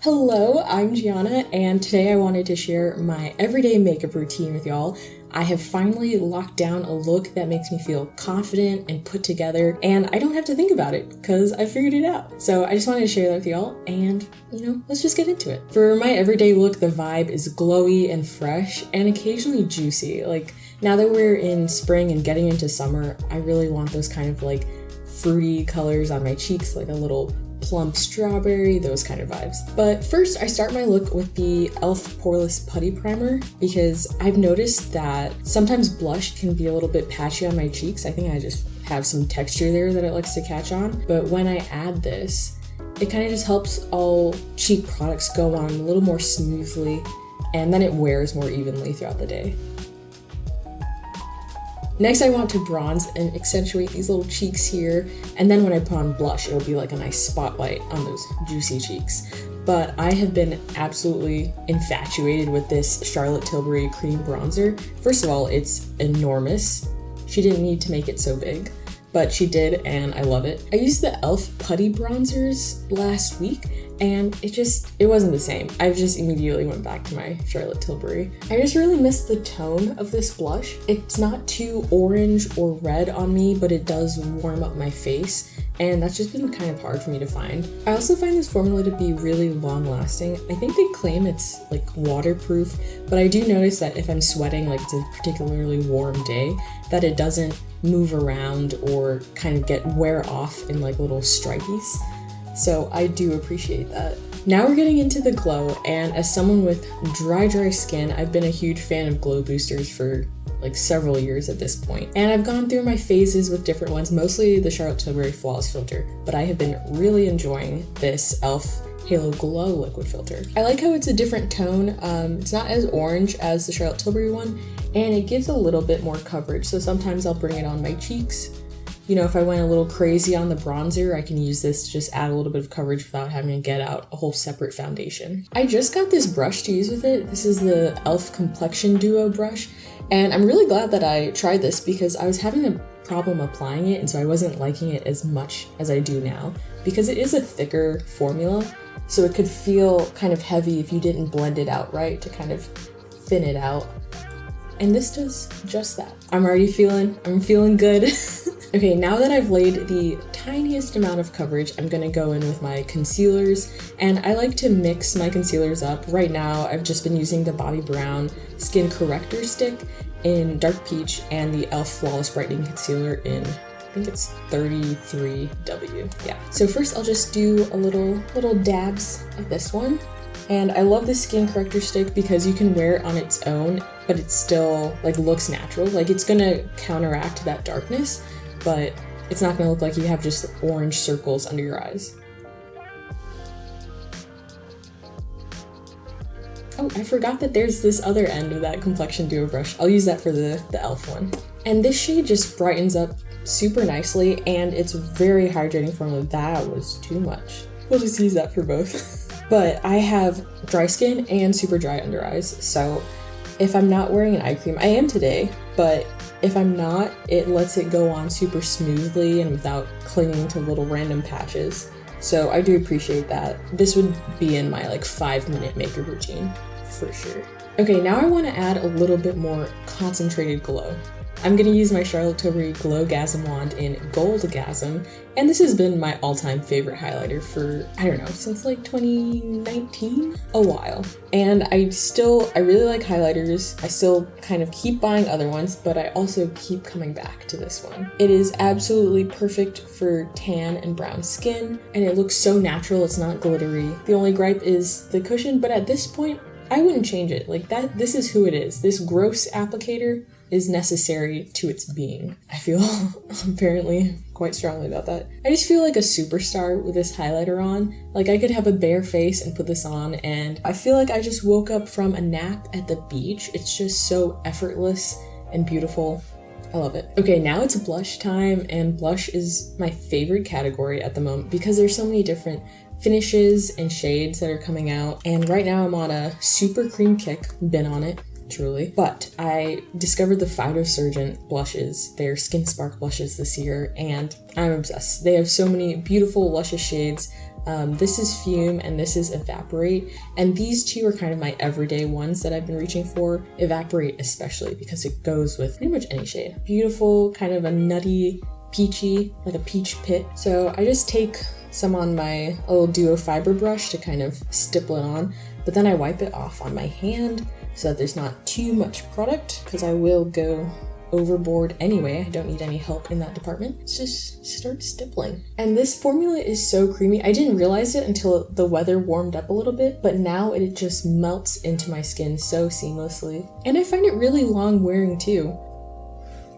Hello, I'm Gianna, and today I wanted to share my everyday makeup routine with y'all. I have finally locked down a look that makes me feel confident and put together, and I don't have to think about it because I figured it out. So I just wanted to share that with y'all, and let's just get into it. For my everyday look, the vibe is glowy and fresh and occasionally juicy. Like, now that we're in spring and getting into summer, I really want those kind of like fruity colors on my cheeks, like a little plump strawberry, those kind of vibes. But first, I start my look with the e.l.f. poreless putty primer because I've noticed that sometimes blush can be a little bit patchy on my cheeks. I think I just have some texture there that it likes to catch on. But when I add this, it kind of just helps all cheek products go on a little more smoothly, and then it wears more evenly throughout the day. Next, I want to bronze and accentuate these little cheeks here, and then when I put on blush, it'll be like a nice spotlight on those juicy cheeks. But I have been absolutely infatuated with this Charlotte Tilbury cream bronzer. First of all, it's enormous. She didn't need to make it so big, but she did, and I love it. I used the e.l.f. putty bronzers last week, and it wasn't the same. I just immediately went back to my Charlotte Tilbury. I just really miss the tone of this blush. It's not too orange or red on me, but it does warm up my face, and that's just been kind of hard for me to find. I also find this formula to be really long lasting. I think they claim it's like waterproof, but I do notice that if I'm sweating, like it's a particularly warm day, that it doesn't move around or kind of wear off in like little stripies. So I do appreciate that. Now we're getting into the glow, and as someone with dry skin, I've been a huge fan of glow boosters for like several years at this point. And I've gone through my phases with different ones, mostly the Charlotte Tilbury Flawless filter, but I have been really enjoying this e.l.f. Halo Glow liquid filter. I like how it's a different tone. It's not as orange as the Charlotte Tilbury one, and it gives a little bit more coverage. So sometimes I'll bring it on my cheeks. If I went a little crazy on the bronzer, I can use this to just add a little bit of coverage without having to get out a whole separate foundation. I just got this brush to use with it. This is the e.l.f. Complexion Duo brush, and I'm really glad that I tried this because I was having a problem applying it, and so I wasn't liking it as much as I do now because it is a thicker formula, so it could feel kind of heavy if you didn't blend it out right to kind of thin it out. And this does just that. I'm feeling good. Okay, now that I've laid the tiniest amount of coverage, I'm gonna go in with my concealers, and I like to mix my concealers up. Right now, I've just been using the Bobbi Brown Skin Corrector Stick in Dark Peach and the e.l.f. Flawless Brightening Concealer in, I think it's 33W. Yeah. So first I'll just do a little dabs of this one. And I love this Skin Corrector Stick because you can wear it on its own, but it still like looks natural. Like it's gonna counteract that darkness, but it's not gonna look like you have just orange circles under your eyes. Oh, I forgot that there's this other end of that complexion duo brush. I'll use that for the e.l.f. one. And this shade just brightens up super nicely, and it's very hydrating formula. That was too much. We'll just use that for both. But I have dry skin and super dry under eyes, so if I'm not wearing an eye cream, I am today, but if I'm not, it lets it go on super smoothly and without clinging to little random patches. So I do appreciate that. This would be in my like 5-minute makeup routine for sure. Okay, now I want to add a little bit more concentrated glow. I'm going to use my Charlotte Tilbury Glowgasm wand in Goldgasm, and this has been my all-time favorite highlighter for, I don't know, since like 2019? A while. And I really like highlighters. I still kind of keep buying other ones, but I also keep coming back to this one. It is absolutely perfect for tan and brown skin, and it looks so natural, it's not glittery. The only gripe is the cushion, but at this point, I wouldn't change it. Like that, this is who it is. This gross applicator is necessary to its being. I feel apparently quite strongly about that. I just feel like a superstar with this highlighter on. Like I could have a bare face and put this on, and I feel like I just woke up from a nap at the beach. It's just so effortless and beautiful. I love it. Okay, now it's blush time, and blush is my favorite category at the moment because there's so many different finishes and shades that are coming out, and right now I'm on a super cream kick. Been on it. Truly. But I discovered the phytosurgence blushes, their Skin Spark blushes this year, and I'm obsessed. They have so many beautiful, luscious shades This is Fume and this is Evaporate. And these two are kind of my everyday ones that I've been reaching for. Evaporate especially because it goes with pretty much any shade. Beautiful, kind of a nutty, peachy, like a peach pit. So I just take some on my little duo fiber brush to kind of stipple it on, but then I wipe it off on my hand so that there's not too much product, because I will go overboard anyway. I don't need any help in that department. Let's just start stippling. And this formula is so creamy. I didn't realize it until the weather warmed up a little bit, but now it just melts into my skin so seamlessly. And I find it really long wearing too.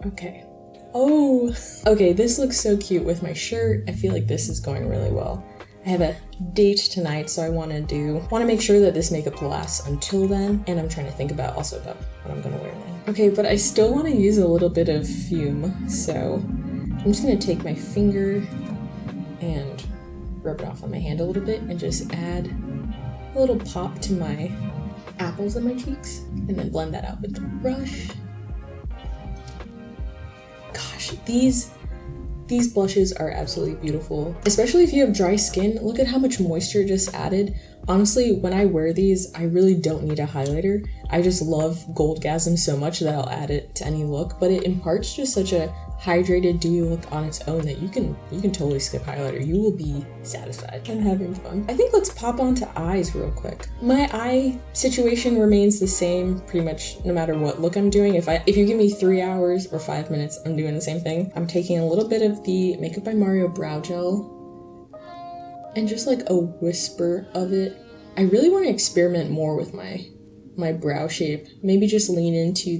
Okay. Oh, okay, this looks so cute with my shirt. I feel like this is going really well. I have a date tonight, so I want to make sure that this makeup lasts until then, and I'm trying to think about what I'm gonna wear then. Okay, but I still want to use a little bit of Fume, so I'm just gonna take my finger and rub it off on my hand a little bit and just add a little pop to my apples and my cheeks, and then blend that out with the brush. Gosh, these blushes are absolutely beautiful, especially if you have dry skin. Look at how much moisture just added. Honestly, when I wear these, I really don't need a highlighter. I just love Goldgasm so much that I'll add it to any look, but it imparts just such a hydrated, dewy look on its own that you can totally skip highlighter. You will be satisfied and having fun. I think let's pop onto eyes real quick. My eye situation remains the same pretty much no matter what look I'm doing. If you give me 3 hours or 5 minutes, I'm doing the same thing. I'm taking a little bit of the Makeup by Mario brow gel and just like a whisper of it. I really want to experiment more with my brow shape. Maybe just lean into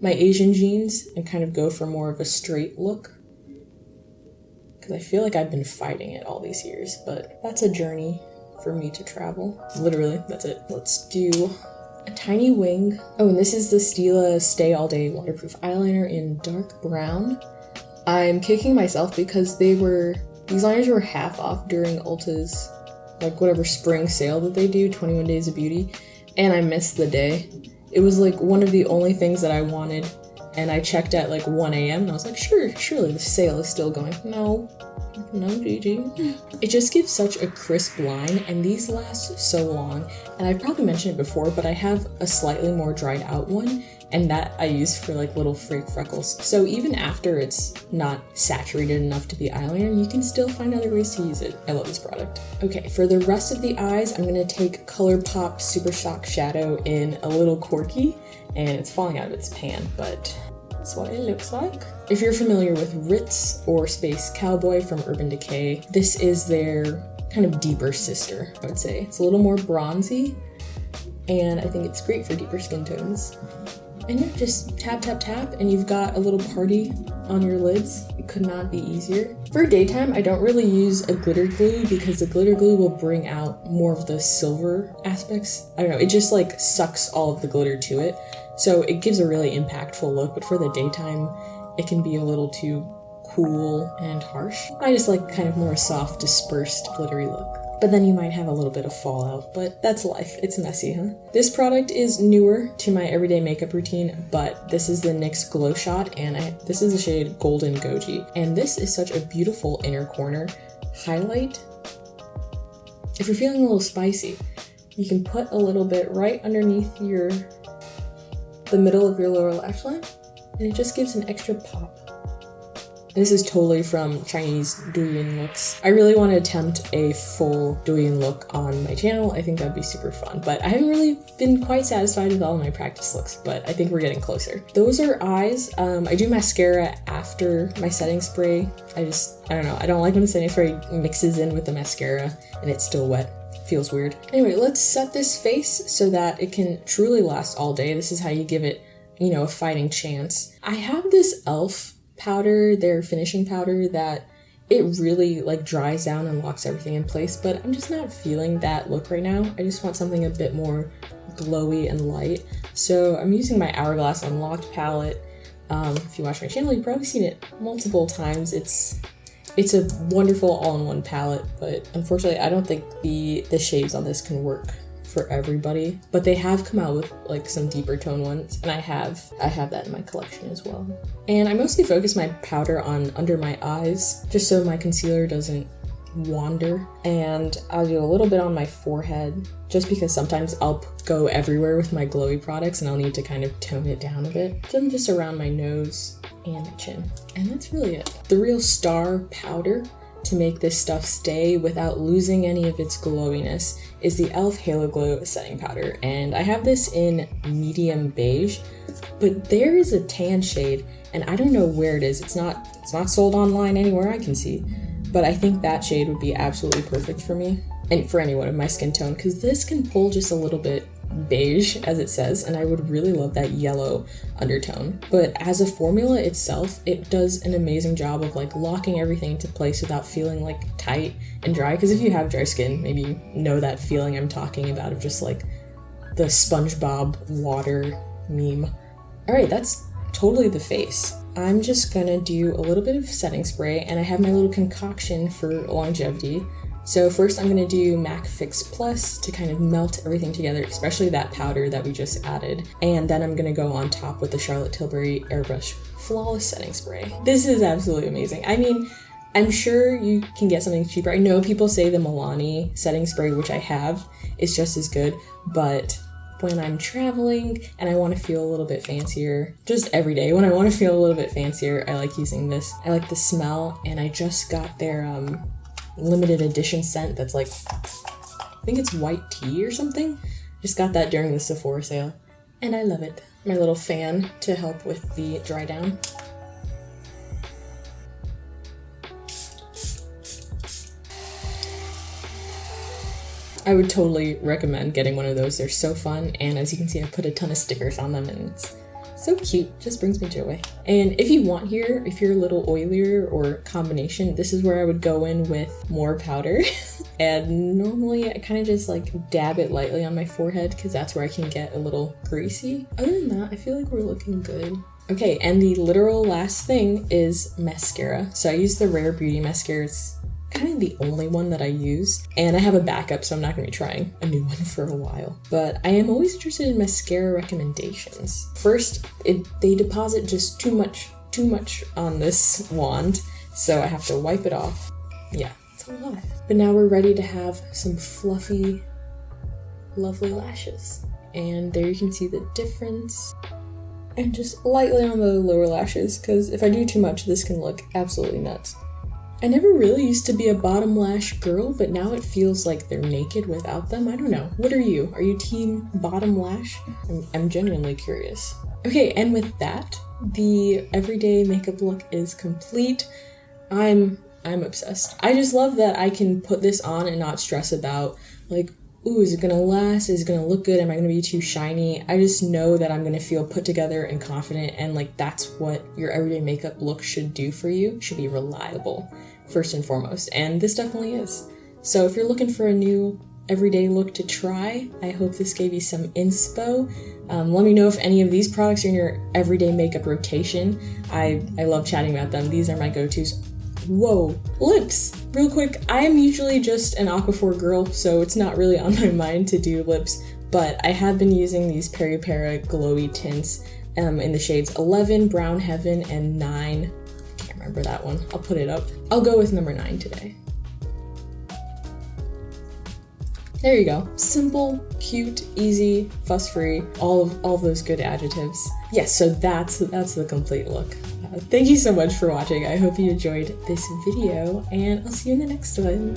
my Asian genes and kind of go for more of a straight look, because I feel like I've been fighting it all these years, but that's a journey for me to travel. Literally, that's it. Let's do a tiny wing. Oh, and this is the Stila Stay All Day Waterproof Eyeliner in dark brown. I'm kicking myself because these liners were half off during Ulta's, like whatever spring sale that they do, 21 Days of Beauty, and I missed the day. It was like one of the only things that I wanted, and I checked at like 1 a.m. and I was like, surely the sale is still going. No, GG. It just gives such a crisp line, and these last so long. And I've probably mentioned it before, but I have a slightly more dried out one, and that I use for like little fake freckles. So even after it's not saturated enough to be eyeliner, you can still find other ways to use it. I love this product. Okay, for the rest of the eyes, I'm gonna take Colourpop Super Shock Shadow in a little Corky, and it's falling out of its pan, but that's what it looks like. If you're familiar with Ritz or Space Cowboy from Urban Decay, this is their kind of deeper sister, I would say. It's a little more bronzy, and I think it's great for deeper skin tones. And yeah, just tap, tap, tap, and you've got a little party on your lids. It could not be easier. For daytime, I don't really use a glitter glue because the glitter glue will bring out more of the silver aspects. I don't know, it just like sucks all of the glitter to it. So it gives a really impactful look, but for the daytime, it can be a little too cool and harsh. I just like kind of more soft, dispersed, glittery look. But then you might have a little bit of fallout, but that's life. It's messy, huh? This product is newer to my everyday makeup routine, but this is the NYX Glow Shot, and this is the shade Golden Goji. And this is such a beautiful inner corner highlight. If you're feeling a little spicy, you can put a little bit right underneath the middle of your lower lash line, and it just gives an extra pop. This is totally from Chinese Douyin looks. I really want to attempt a full Douyin look on my channel. I think that'd be super fun, but I haven't really been quite satisfied with all of my practice looks, but I think we're getting closer. Those are eyes. I do mascara after my setting spray. I don't know. I don't like when the setting spray mixes in with the mascara and it's still wet. Feels weird. Anyway, let's set this face so that it can truly last all day. This is how you give it, a fighting chance. I have this e.l.f. powder, their finishing powder, that it really like dries down and locks everything in place, but I'm just not feeling that look right now. I just want something a bit more glowy and light. So I'm using my Hourglass Unlocked palette. If you watch my channel, you've probably seen it multiple times. It's a wonderful all-in-one palette, but unfortunately I don't think the shades on this can work for everybody, but they have come out with like some deeper tone ones, and I have that in my collection as well. And I mostly focus my powder on under my eyes just so my concealer doesn't wander, and I'll do a little bit on my forehead just because sometimes I'll go everywhere with my glowy products and I'll need to kind of tone it down a bit. Then just around my nose and my chin. And that's really it. The real star powder to make this stuff stay without losing any of its glowiness is the e.l.f. Halo Glow setting powder, and I have this in medium beige, but there is a tan shade and I don't know where it is. It's not sold online anywhere I can see, but I think that shade would be absolutely perfect for me and for anyone of my skin tone, because this can pull just a little bit beige, as it says, and I would really love that yellow undertone. But as a formula itself, it does an amazing job of like locking everything into place without feeling like tight and dry, because if you have dry skin, maybe you know that feeling I'm talking about of just like the SpongeBob water meme. All right, that's totally the face. I'm just gonna do a little bit of setting spray, and I have my little concoction for longevity. So first I'm going to do MAC Fix Plus to kind of melt everything together, especially that powder that we just added. And then I'm going to go on top with the Charlotte Tilbury Airbrush Flawless Setting Spray. This is absolutely amazing. I mean, I'm sure you can get something cheaper. I know people say the Milani setting spray, which I have, is just as good, but when I'm traveling and I want to feel a little bit fancier, just every day when I want to feel a little bit fancier, I like using this. I like the smell, and I just got their limited edition scent that's like, I think it's white tea or something. Just got that during the Sephora sale and I love it. My little fan to help with the dry down. I would totally recommend getting one of those. They're so fun, and as you can see I put a ton of stickers on them and it's so cute, just brings me joy. And if you want here, if you're a little oilier or combination, this is where I would go in with more powder. And normally I kind of just like dab it lightly on my forehead because that's where I can get a little greasy. Other than that, I feel like we're looking good. Okay, and the literal last thing is mascara. So I use the Rare Beauty mascara. It's kind of the only one that I use, and I have a backup, so I'm not going to be trying a new one for a while. But I am always interested in mascara recommendations. First, they deposit just too much on this wand, so I have to wipe it off. Yeah, it's a lot. But now we're ready to have some fluffy, lovely lashes. And there you can see the difference. And just lightly on the lower lashes, because if I do too much, this can look absolutely nuts. I never really used to be a bottom lash girl, but now it feels like they're naked without them. I don't know. What are you? Are you team bottom lash? I'm genuinely curious. Okay, and with that, the everyday makeup look is complete. I'm obsessed. I just love that I can put this on and not stress about like, ooh, is it gonna last? Is it gonna look good? Am I gonna be too shiny? I just know that I'm gonna feel put together and confident, and like that's what your everyday makeup look should do for you. It should be reliable, first and foremost, and this definitely is. So if you're looking for a new everyday look to try, I hope this gave you some inspo. Let me know if any of these products are in your everyday makeup rotation. I love chatting about them. These are my go-tos. Whoa, lips! Real quick, I am usually just an Aquaphor girl, so it's not really on my mind to do lips, but I have been using these Peri Para glowy tints in the shades 11, Brown Heaven, and 9. I can't remember that one. I'll put it up. I'll go with number 9 today. There you go. Simple, cute, easy, fuss-free, all of those good adjectives. Yes, so that's the complete look. Thank you so much for watching. I hope you enjoyed this video, and I'll see you in the next one.